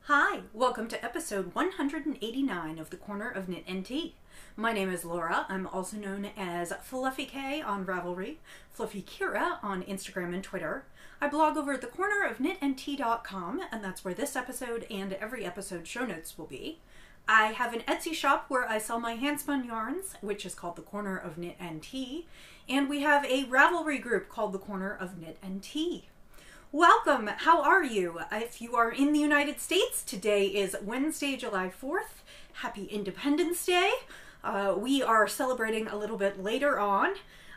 Hi, welcome to episode 189 of the Corner of Knit and Tea. My name is Laura. I'm also known as Fluffy K on Ravelry, Fluffy Kira on Instagram and Twitter. I blog over at thecornerofknitandtea.com, and that's where this episode and every episode show notes will be. I have an Etsy shop where I sell my handspun yarns, which is called The Corner of Knit and Tea, and we have a Ravelry group called The Corner of Knit and Tea. Welcome! How are you? If you are in the United States, today is Wednesday, July 4th. Happy Independence Day. We are celebrating a little bit later on.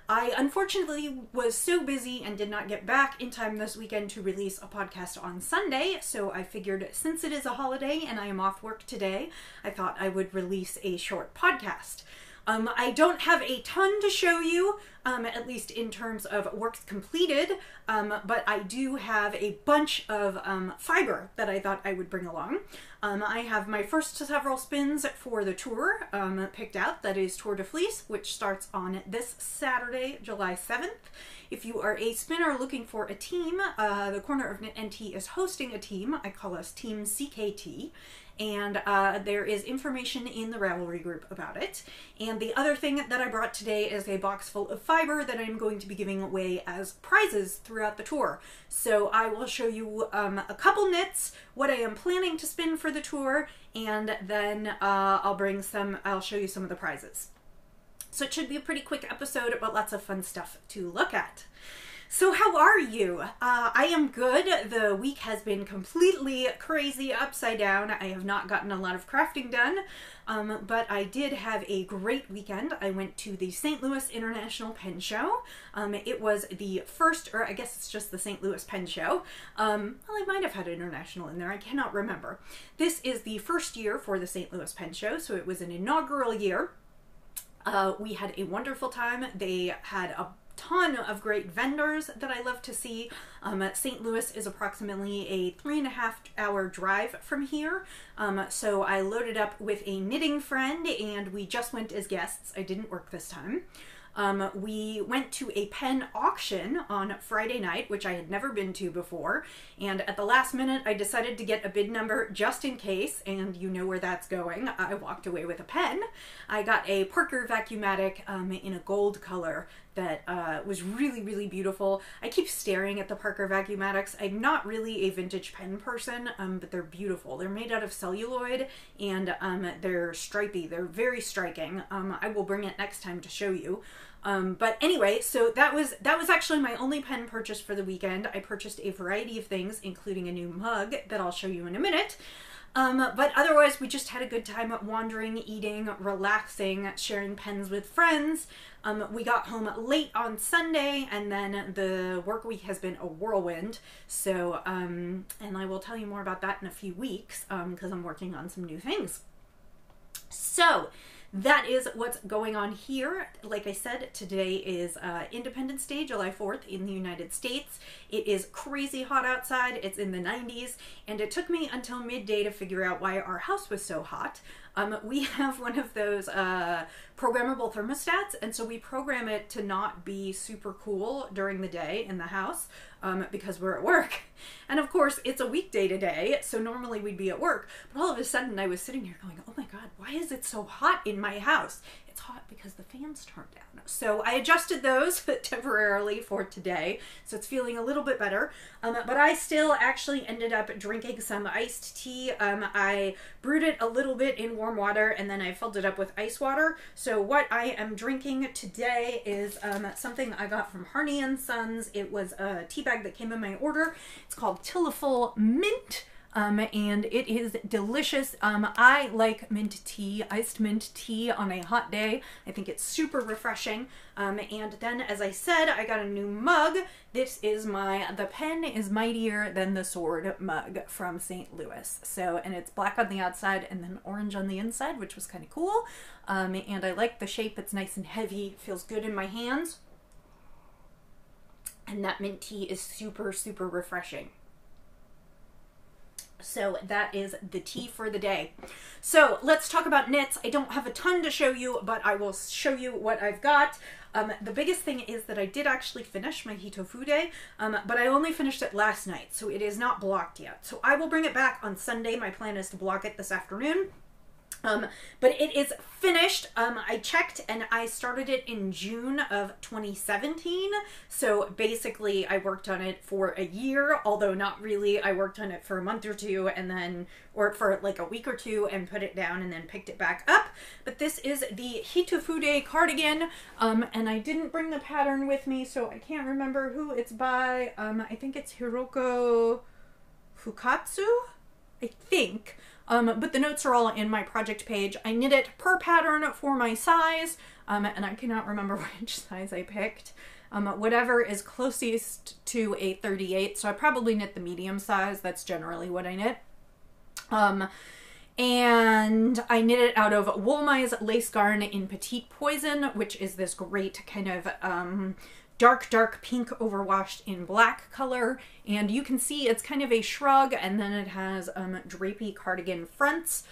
I unfortunately was so busy and did not get back in time this weekend to release a podcast on Sunday, so I figured since it is a holiday and I am off work today, I thought I would release a short podcast. I don't have a ton to show you, at least in terms of works completed, but I do have a bunch of fiber that I thought I would bring along. I have my first several spins for the tour picked out. That is Tour de Fleece, which starts on this Saturday, July 7th. If you are a spinner looking for a team, the Corner of Knit and Tea is hosting a team. I call us Team CKT. And there is information in the Ravelry group about it. And the other thing that I brought today is a box full of fiber that I'm going to be giving away as prizes throughout the tour. So I will show you a couple knits, what I am planning to spin for the tour, and then I'll show you some of the prizes. So it should be a pretty quick episode, but lots of fun stuff to look at. So how are you? I am good. The week has been completely crazy upside down. I have not gotten a lot of crafting done, but I did have a great weekend. I went to the St. Louis International Pen Show. It was the first, or I guess it's just the St. Louis Pen Show. Well, I might have had international in there. I cannot remember. This is the first year for the St. Louis Pen Show, so it was an inaugural year. We had a wonderful time. They had a ton of great vendors that I love to see. St. Louis is approximately a 3.5-hour drive from here. So I loaded up with a knitting friend and we just went as guests. I didn't work this time. We went to a pen auction on Friday night, which I had never been to before, and at the last minute I decided to get a bid number just in case, and you know where that's going. I walked away with a pen. I got a Parker Vacuumatic in a gold color that was really, really beautiful. I keep staring at the Parker Vacuumatics. I'm not really a vintage pen person, but they're beautiful. They're made out of celluloid, and they're stripy. They're very striking. I will bring it next time to show you. But anyway, so that was actually my only pen purchase for the weekend. I purchased a variety of things, including a new mug that I'll show you in a minute. But otherwise, we just had a good time wandering, eating, relaxing, sharing pens with friends. We got home late on Sunday, and then the work week has been a whirlwind. So, and I will tell you more about that in a few weeks, because I'm working on some new things. So, that is what's going on here. Like I said, today is Independence Day, July 4th in the United States. It is crazy hot outside. It's in the 90s, and it took me until midday to figure out why our house was so hot. We have one of those programmable thermostats, and so we program it to not be super cool during the day in the house because we're at work. And of course, it's a weekday today, so normally we'd be at work, but all of a sudden I was sitting here going, oh my God, why is it so hot in my house? It's hot because the fan's turned down. So I adjusted those temporarily for today, so it's feeling a little bit better. But I still actually ended up drinking some iced tea. I brewed it a little bit in warm water, and then I filled it up with ice water. So what I am drinking today is something I got from Harney & Sons. It was a tea bag that came in my order. It's called Tilliful Mint. And it is delicious. I like mint tea, iced mint tea on a hot day. I think it's super refreshing. And then, as I said, I got a new mug. This is The Pen is Mightier Than the Sword mug from St. Louis. So, and it's black on the outside and then orange on the inside, which was kind of cool. And I like the shape. It's nice and heavy, feels good in my hands. And that mint tea is super, super refreshing. So that is the tea for the day. So let's talk about knits. I don't have a ton to show you, but I will show you what I've got. The biggest thing is that I did actually finish my Hitofude, but I only finished it last night, so it is not blocked yet. So I will bring it back on Sunday. My plan is to block it this afternoon. But it is finished. I checked and I started it in June of 2017. So basically I worked on it for a year, although not really. I worked on it for a month or two and then, or for like a week or two and put it down and then picked it back up. But this is the Hitofude cardigan. And I didn't bring the pattern with me, so I can't remember who it's by. I think it's Hiroko Fukatsu, I think. But the notes are all in my project page. I knit it per pattern for my size, and I cannot remember which size I picked. Whatever is closest to a 38, so I probably knit the medium size. That's generally what I knit. And I knit it out of Woolmy's lace garn in Petite Poison, which is this great kind of dark pink overwashed in black color, and you can see it's kind of a shrug, and then it has drapey cardigan fronts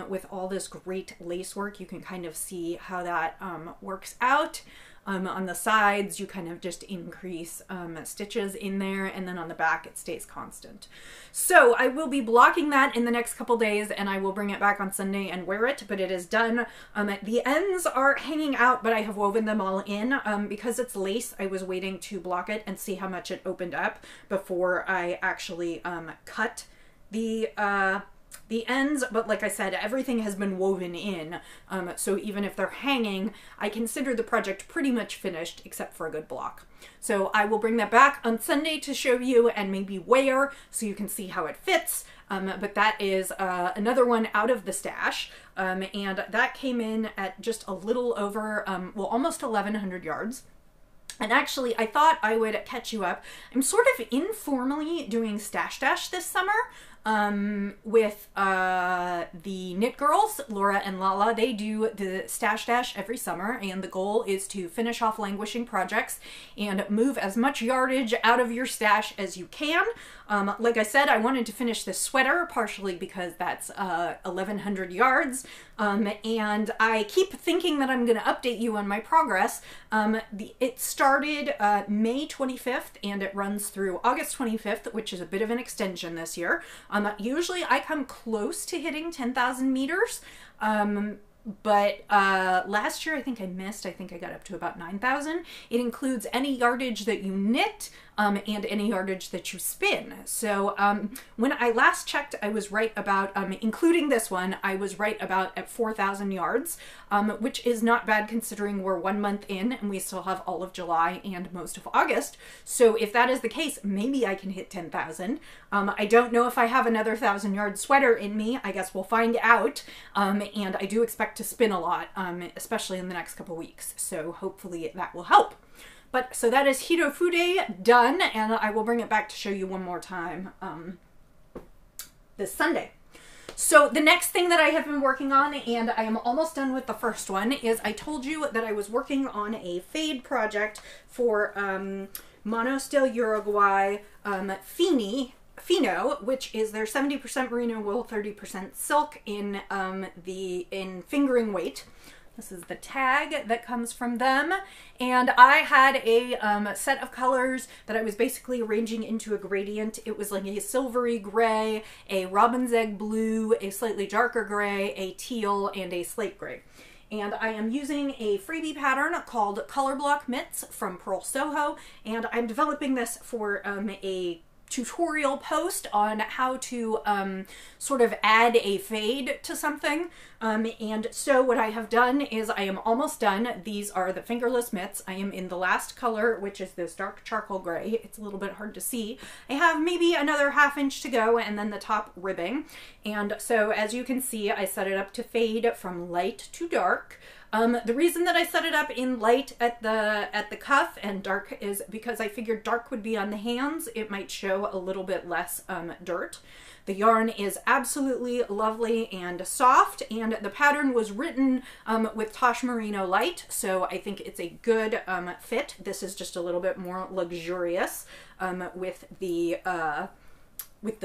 with all this great lace work. You can kind of see how that works out. On the sides you kind of just increase stitches in there, and then on the back it stays constant. So I will be blocking that in the next couple days, and I will bring it back on Sunday and wear it, but it is done. The ends are hanging out, but I have woven them all in. Because it's lace, I was waiting to block it and see how much it opened up before I actually cut the ends, but like I said, everything has been woven in, so even if they're hanging, I consider the project pretty much finished except for a good block. So I will bring that back on Sunday to show you and maybe wear so you can see how it fits, but that is another one out of the stash, and that came in at just a little over, well, almost 1,100 yards. And actually, I thought I would catch you up. I'm sort of informally doing Stash Dash this summer with the Knit Girls, Laura and Lala. They do the Stash Dash every summer, and the goal is to finish off languishing projects and move as much yardage out of your stash as you can. Like I said, I wanted to finish this sweater, partially because that's 1,100 yards, and I keep thinking that I'm going to update you on my progress. It started May 25th, and it runs through August 25th, which is a bit of an extension this year. Usually I come close to hitting 10,000 meters, but last year I think I missed. I think I got up to about 9,000. It includes any yardage that you knit and any yardage that you spin. So when I last checked, I was right about, including this one, I was right about at 4,000 yards, which is not bad considering we're 1 month in and we still have all of July and most of August. So if that is the case, maybe I can hit 10,000. I don't know if I have another 1,000-yard sweater in me. I guess we'll find out. And I do expect to spin a lot, especially in the next couple weeks. So hopefully that will help. But so that is Hitofude done, and I will bring it back to show you one more time this Sunday. So the next thing that I have been working on, and I am almost done with the first one, is I told you that I was working on a fade project for Manos del Uruguay Fino, which is their 70% merino wool, 30% silk in fingering weight. This is the tag that comes from them, and I had a set of colors that I was basically arranging into a gradient. It was like a silvery gray, a robin's egg blue, a slightly darker gray, a teal, and a slate gray. And I am using a freebie pattern called Color Block Mitts from Pearl Soho, and I'm developing this for a tutorial post on how to sort of add a fade to something. And so what I have done is I am almost done. These are the fingerless mitts. I am in the last color, which is this dark charcoal gray. It's a little bit hard to see. I have maybe another ½ inch to go and then the top ribbing. And so as you can see, I set it up to fade from light to dark. The reason that I set it up in light at the cuff and dark is because I figured dark would be on the hands. It might show a little bit less dirt. The yarn is absolutely lovely and soft, and the pattern was written with Tosh Merino Light, so I think it's a good fit. This is just a little bit more luxurious with the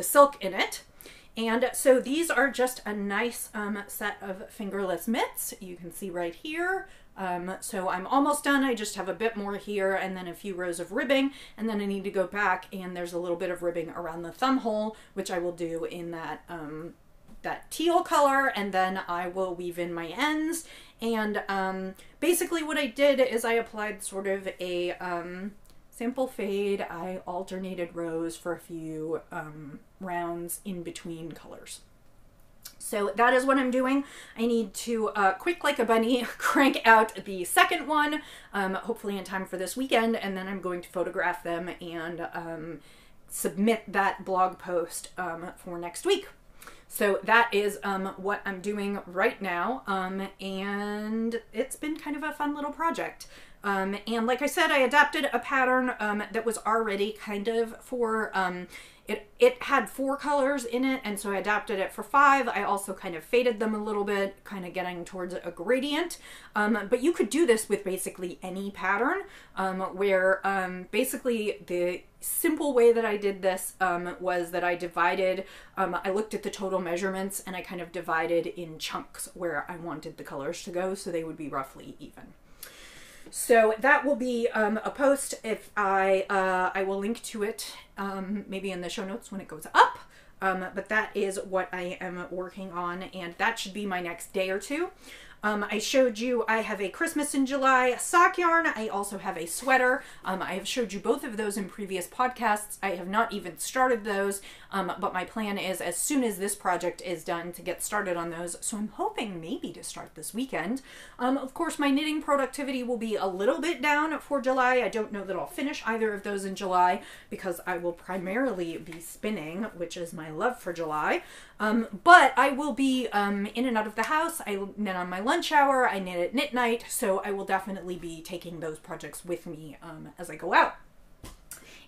silk in it. And so these are just a nice set of fingerless mitts. You can see right here. So I'm almost done. I just have a bit more here and then a few rows of ribbing, and then I need to go back and there's a little bit of ribbing around the thumb hole, which I will do in that that teal color, and then I will weave in my ends. And basically what I did is I applied sort of a simple fade. I alternated rows for a few rounds in between colors. So that is what I'm doing. I need to, quick like a bunny, crank out the second one, hopefully in time for this weekend, and then I'm going to photograph them and submit that blog post for next week. So that is what I'm doing right now, and it's been kind of a fun little project. And like I said, I adapted a pattern that was already kind of for, it had 4 colors in it, and so I adapted it for 5. I also kind of faded them a little bit, kind of getting towards a gradient. But you could do this with basically any pattern, where basically the simple way that I did this was that I divided, I looked at the total measurements and I kind of divided in chunks where I wanted the colors to go so they would be roughly even. So that will be a post. If I will link to it maybe in the show notes when it goes up. But that is what I am working on, and that should be my next day or two. I showed you I have a Christmas in July sock yarn. I also have a sweater. I have showed you both of those in previous podcasts. I have not even started those, but my plan is as soon as this project is done to get started on those. So I'm hoping maybe to start this weekend. Of course, my knitting productivity will be a little bit down for July. I don't know that I'll finish either of those in July because I will primarily be spinning, which is my love for July. But I will be in and out of the house. I knit on my lunch hour, I knit at knit night, so I will definitely be taking those projects with me as I go out.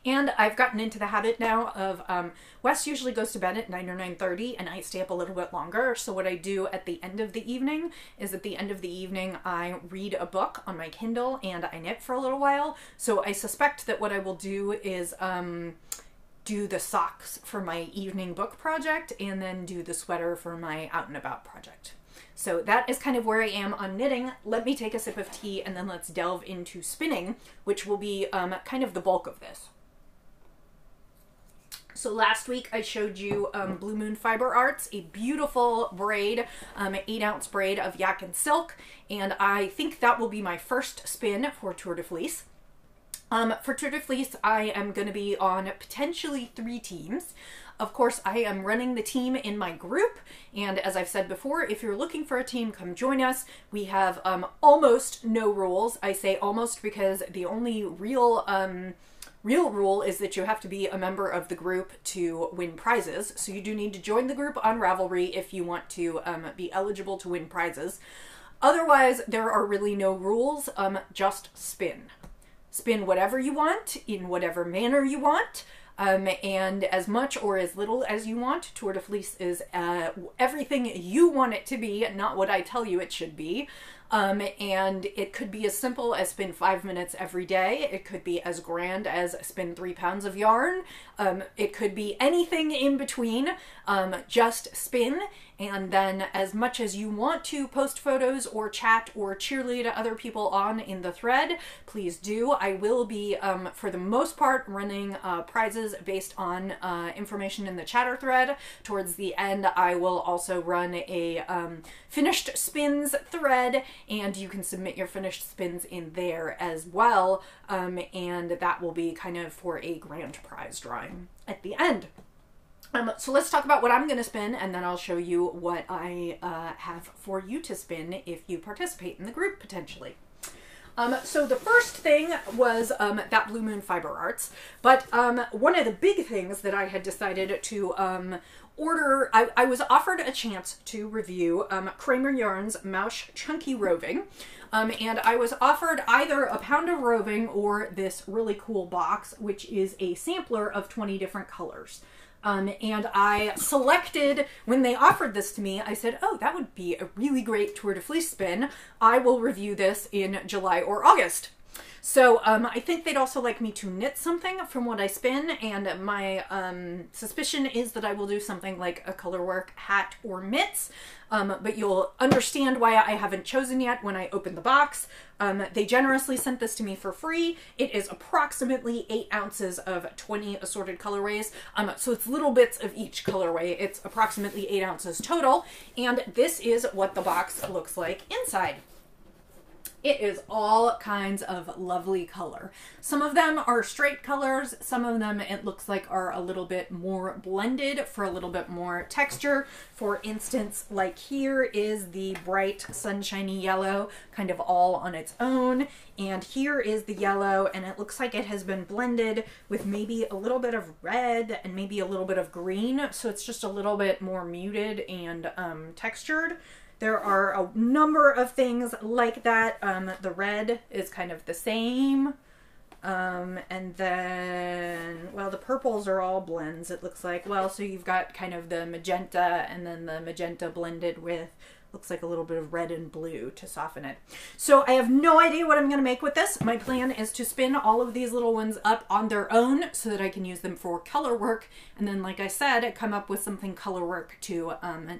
And I've gotten into the habit now of, Wes usually goes to bed at 9 or 9:30 and I stay up a little bit longer. So what I do at the end of the evening is at the end of the evening, I read a book on my Kindle and I knit for a little while. So I suspect that what I will do is, do the socks for my evening book project and then do the sweater for my out and about project. So that is kind of where I am on knitting. Let me take a sip of tea and then let's delve into spinning, which will be kind of the bulk of this. So last week I showed you Blue Moon Fiber Arts, a beautiful braid, 8-ounce braid of yak and silk, and I think that will be my first spin for Tour de Fleece. For Tour de Fleece, I am going to be on potentially 3 teams. Of course, I am running the team in my group, and as I've said before, if you're looking for a team, come join us. We have almost no rules. I say almost because the only real rule is that you have to be a member of the group to win prizes. So you do need to join the group on Ravelry if you want to be eligible to win prizes. Otherwise, there are really no rules. Just spin. Spin whatever you want, in whatever manner you want, and as much or as little as you want. Tour de Fleece is everything you want it to be, not what I tell you it should be. And it could be as simple as spin 5 minutes every day. It could be as grand as spin 3 pounds of yarn. It could be anything in between. Just spin. And then as much as you want to post photos or chat or cheerlead other people on in the thread, please do. I will be, for the most part, running prizes based on information in the chatter thread. Towards the end, I will also run a finished spins thread, and you can submit your finished spins in there as well. And that will be kind of for a grand prize drawing at the end. So let's talk about what I'm going to spin, and then I'll show you what I have for you to spin if you participate in the group potentially. So the first thing was that Blue Moon Fiber Arts, but one of the big things that I had decided to order, I was offered a chance to review Kramer Yarn's Mausch Chunky Roving, and I was offered either a pound of roving or this really cool box, which is a sampler of 20 different colors. And I selected, when they offered this to me, I said, oh, that would be a really great Tour de Fleece spin. I will review this in July or August. So I think they'd also like me to knit something from what I spin, and my suspicion is that I will do something like a colorwork hat or mitts, but you'll understand why I haven't chosen yet when I open the box. They generously sent this to me for free. It is approximately 8 ounces of 20 assorted colorways, so it's little bits of each colorway. It's approximately 8 ounces total, and this is what the box looks like inside. It is all kinds of lovely color. Some of them are straight colors. Some of them it looks like are a little bit more blended for a little bit more texture. For instance, like here is the bright sunshiny yellow, kind of all on its own. And here is the yellow, and it looks like it has been blended with maybe a little bit of red and maybe a little bit of green. So it's just a little bit more muted and textured. There are a number of things like that. The red is kind of the same. And then, well, the purples are all blends, it looks like. Well, so you've got kind of the magenta and then the magenta blended with, looks like a little bit of red and blue to soften it. So I have no idea what I'm going to make with this. My plan is to spin all of these little ones up on their own so that I can use them for color work. And then, like I said, come up with something color work to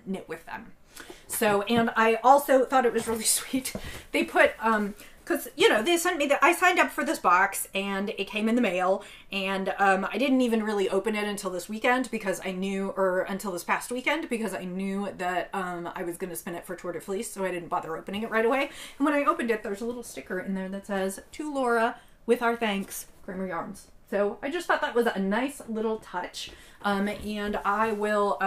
knit with them. So, and I also thought it was really sweet. They put, because, you know, they sent me I signed up for this box and it came in the mail, and I didn't even really open it until this weekend because I knew, or until this past weekend, because I knew that I was going to spin it for Tour de Fleece, so I didn't bother opening it right away. And when I opened it, there's a little sticker in there that says, "To Laura, with our thanks, Kramer Yarns." So I just thought that was a nice little touch. And I will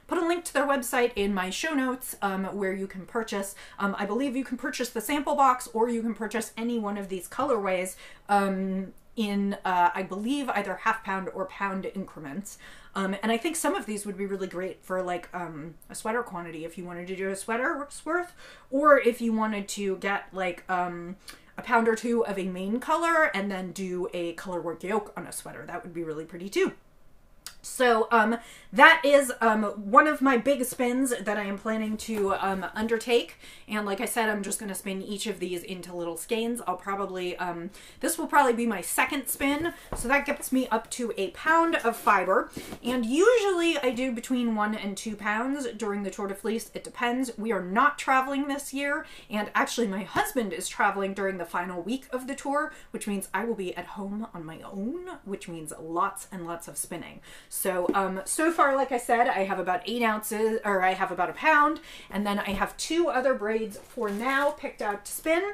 put a link to their website in my show notes where you can purchase. I believe you can purchase the sample box, or you can purchase any one of these colorways in, I believe, either half pound or pound increments. And I think some of these would be really great for like a sweater quantity if you wanted to do a sweater's worth, or if you wanted to get like a pound or two of a main color and then do a color work yoke on a sweater. That would be really pretty too. So that is one of my big spins that I am planning to undertake. And like I said, I'm just going to spin each of these into little skeins. I'll probably, this will probably be my second spin. So that gets me up to a pound of fiber. And usually I do between 1 and 2 pounds during the Tour de Fleece. It depends. We are not traveling this year. And actually my husband is traveling during the final week of the tour, which means I will be at home on my own, which means lots and lots of spinning. So, so far, like I said, I have about 8 ounces, or I have about a pound, and then I have 2 other braids for now picked out to spin.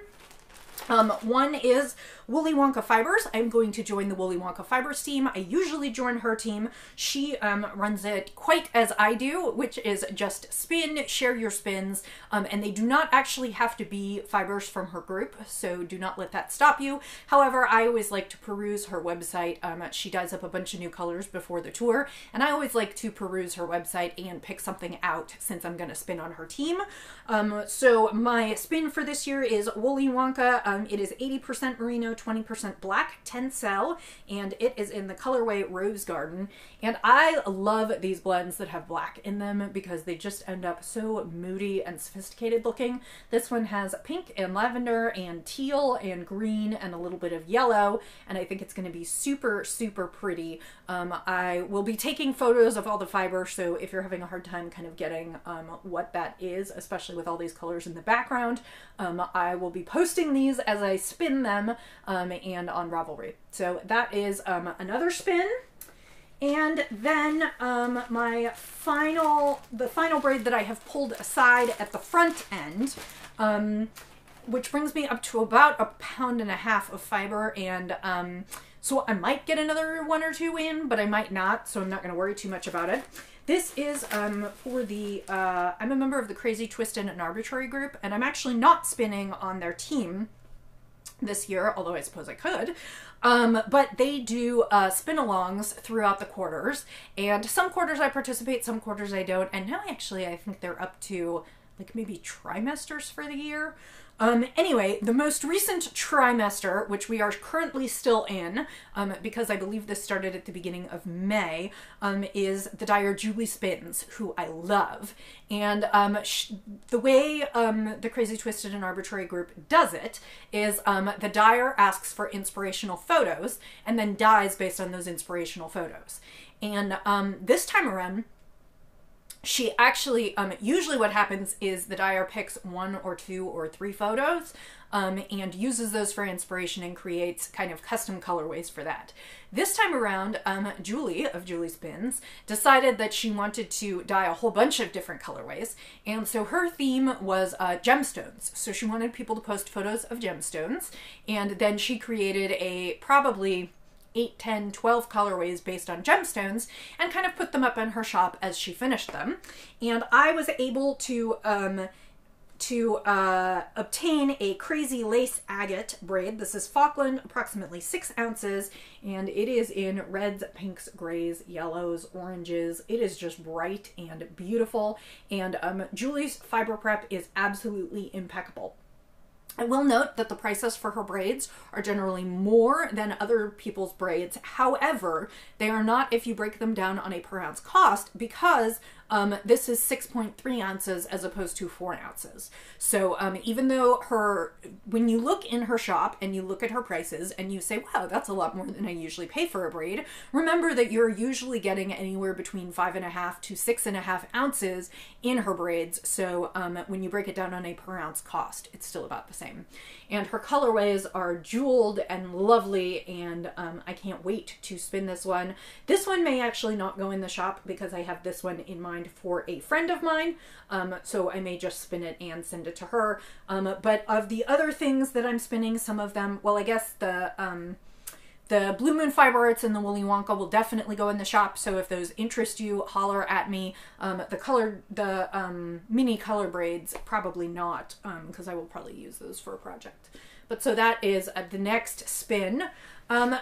One is Woolly Wonka Fibers. I'm going to join the Woolly Wonka Fibers team. I usually join her team. She runs it quite as I do, which is just spin, share your spins, and they do not actually have to be fibers from her group, so do not let that stop you. However, I always like to peruse her website. She does up a bunch of new colors before the tour, and I always like to peruse her website and pick something out since I'm going to spin on her team. So my spin for this year is Woolly Wonka. It is 80% merino, 20% black, tencel, and it is in the colorway Rose Garden. And I love these blends that have black in them because they just end up so moody and sophisticated looking. This one has pink and lavender and teal and green and a little bit of yellow, and I think it's going to be super, super pretty. I will be taking photos of all the fibers, so if you're having a hard time kind of getting what that is, especially with all these colors in the background, I will be posting these as I spin them and on Ravelry. So that is another spin. And then the final braid that I have pulled aside at the front end, which brings me up to about 1.5 pounds of fiber, and so I might get another 1 or 2 in, but I might not, so I'm not going to worry too much about it. This is for the, I'm a member of the Crazy Twisted and Arbitrary group, and I'm actually not spinning on their team this year, although I suppose I could. But they do spin-alongs throughout the quarters, and some quarters I participate, some quarters I don't, and now actually I think they're up to like maybe trimesters for the year. Anyway, the most recent trimester, which we are currently still in, because I believe this started at the beginning of May, is the dyer Julie Spins, who I love. And the way the Crazy Twisted and Arbitrary group does it is the dyer asks for inspirational photos and then dyes based on those inspirational photos. And this time around, she actually, usually what happens is the dyer picks 1 or 2 or 3 photos and uses those for inspiration and creates kind of custom colorways for that. This time around, Julie of Julie Spins decided that she wanted to dye a whole bunch of different colorways, and so her theme was gemstones. So she wanted people to post photos of gemstones, and then she created a probably 8, 10, 12 colorways based on gemstones and kind of put them up in her shop as she finished them. And I was able to obtain a crazy lace agate braid. This is Falkland, approximately 6 ounces, and it is in reds, pinks, grays, yellows, oranges. It is just bright and beautiful, and Julie's fiber prep is absolutely impeccable. I will note that the prices for her braids are generally more than other people's braids. However, they are not if you break them down on a per ounce cost, because this is 6.3 ounces as opposed to 4 ounces. So even though when you look in her shop and you look at her prices and you say, wow, that's a lot more than I usually pay for a braid, remember that you're usually getting anywhere between 5.5 to 6.5 ounces in her braids. So when you break it down on a per ounce cost, it's still about the same. And her colorways are jeweled and lovely, and I can't wait to spin this one. This one may actually not go in the shop because I have this one in mind for a friend of mine, so I may just spin it and send it to her. But of the other things that I'm spinning, some of them, well, I guess the Blue Moon Fiber Arts and the Willy Wonka will definitely go in the shop, so if those interest you, holler at me. The mini color braids, probably not, because I will probably use those for a project. But so that is the next spin.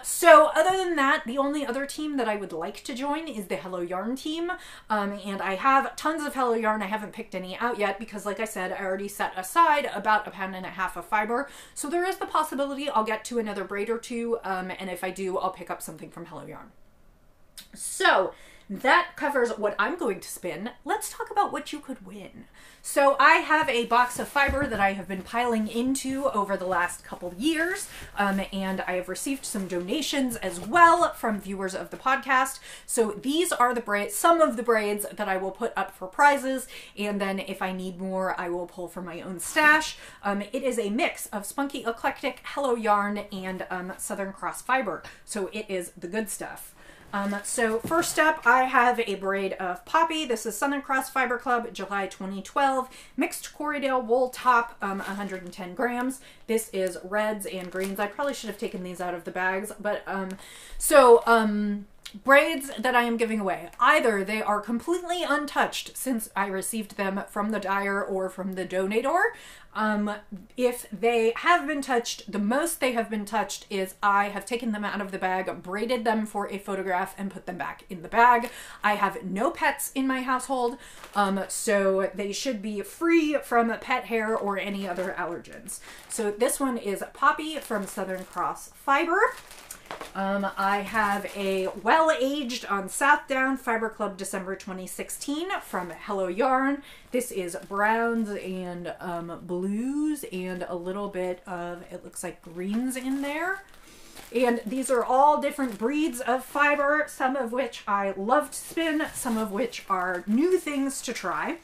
So other than that, the only other team that I would like to join is the Hello Yarn team. And I have tons of Hello Yarn. I haven't picked any out yet because, like I said, I already set aside about 1.5 pounds of fiber. So there is the possibility I'll get to another braid or two. And if I do, I'll pick up something from Hello Yarn. So that covers what I'm going to spin. Let's talk about what you could win. So I have a box of fiber that I have been piling into over the last couple years, and I have received some donations as well from viewers of the podcast. So these are the braids, some of the braids that I will put up for prizes, and then if I need more, I will pull from my own stash. It is a mix of Spunky Eclectic, Hello Yarn, and Southern Cross Fiber, so it is the good stuff. So first up, I have a braid of Poppy. This is Southern Cross Fiber Club, July 2012. Mixed Corriedale wool top, 110 grams. This is reds and greens. I probably should have taken these out of the bags, but braids that I am giving away. Either they are completely untouched since I received them from the dyer or from the donator. If they have been touched, the most they have been touched is I have taken them out of the bag, braided them for a photograph, and put them back in the bag. I have no pets in my household, so they should be free from pet hair or any other allergens. So this one is Poppy from Southern Cross Fiber. I have a well-aged on Southdown Fiber Club December 2016 from Hello Yarn. This is browns and blues and a little bit of, it looks like greens in there. And these are all different breeds of fiber, some of which I love to spin, some of which are new things to try.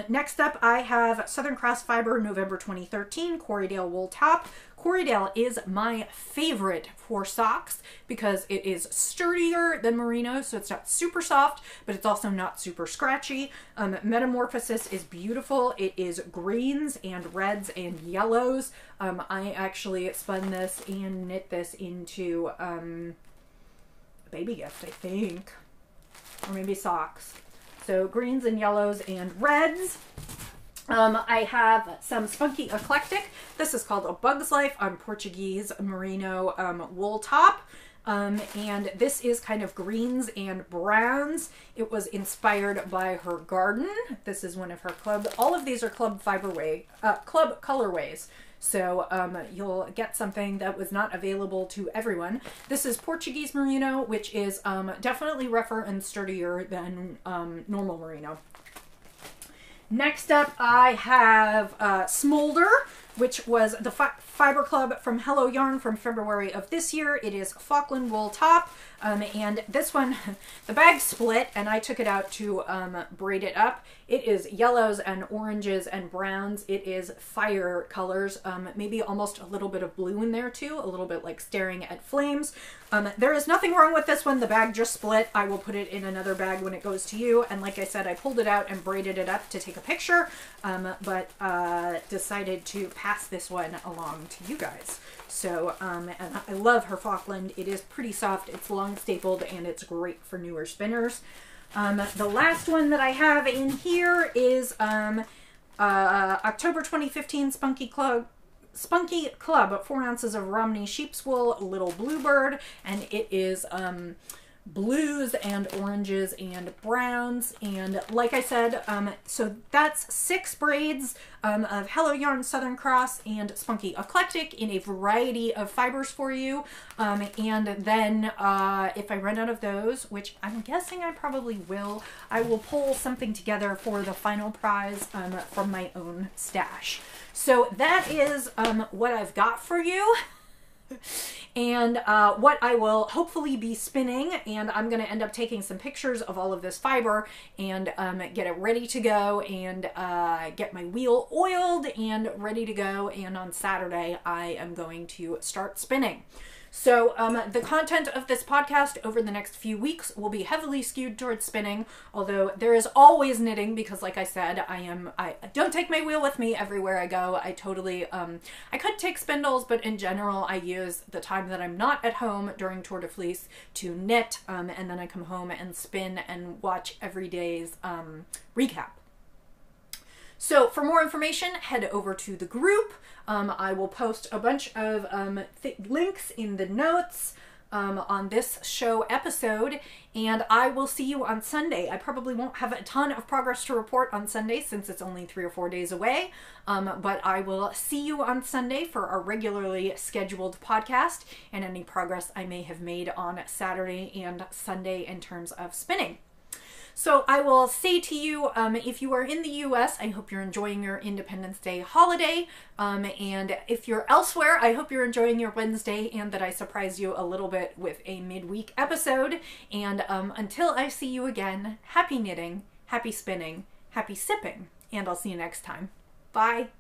Next up, I have Southern Cross Fiber November 2013 Corriedale wool top. Corriedale is my favorite for socks because it is sturdier than merino, so it's not super soft, but it's also not super scratchy. Metamorphosis is beautiful. It is greens and reds and yellows. I actually spun this and knit this into a baby gift, I think, or maybe socks. So greens and yellows and reds. I have some Spunky Eclectic. This is called A Bug's Life on Portuguese merino wool top. And this is kind of greens and browns. It was inspired by her garden. This is one of her club. All of these are club club colorways. So you'll get something that was not available to everyone. This is Portuguese merino, which is definitely rougher and sturdier than normal merino. Next up, I have Smolder, which was the fiber club from Hello Yarn from February of this year. It is Falkland wool top, and this one, the bag split, and I took it out to braid it up. It is yellows and oranges and browns. It is fire colors, maybe almost a little bit of blue in there too, a little bit like staring at flames. There is nothing wrong with this one. The bag just split. I will put it in another bag when it goes to you. And like I said, I pulled it out and braided it up to take a picture, but decided to pass this one along to you guys. So, and I love her Falkland. It is pretty soft. It's long stapled and it's great for newer spinners. The last one that I have in here is October 2015 Spunky Club, 4 ounces of Romney sheep's wool, Little Bluebird, and it is blues and oranges and browns. And like I said, so that's 6 braids of Hello Yarn, Southern Cross, and Spunky Eclectic in a variety of fibers for you. And then if I run out of those, which I'm guessing I probably will, I will pull something together for the final prize from my own stash. So that is what I've got for you. And what I will hopefully be spinning, and I'm going to end up taking some pictures of all of this fiber and get it ready to go, and get my wheel oiled and ready to go, and on Saturday I am going to start spinning. So the content of this podcast over the next few weeks will be heavily skewed towards spinning, although there is always knitting because, like I said, I don't take my wheel with me everywhere I go. I totally, I could take spindles, but in general I use the time that I'm not at home during Tour de Fleece to knit, and then I come home and spin and watch every day's recap. So for more information, head over to the group. I will post a bunch of links in the notes on this show episode, and I will see you on Sunday. I probably won't have a ton of progress to report on Sunday since it's only 3 or 4 days away, but I will see you on Sunday for our regularly scheduled podcast and any progress I may have made on Saturday and Sunday in terms of spinning. So I will say to you, if you are in the U.S., I hope you're enjoying your Independence Day holiday. And if you're elsewhere, I hope you're enjoying your Wednesday and that I surprise you a little bit with a midweek episode. And until I see you again, happy knitting, happy spinning, happy sipping, and I'll see you next time. Bye.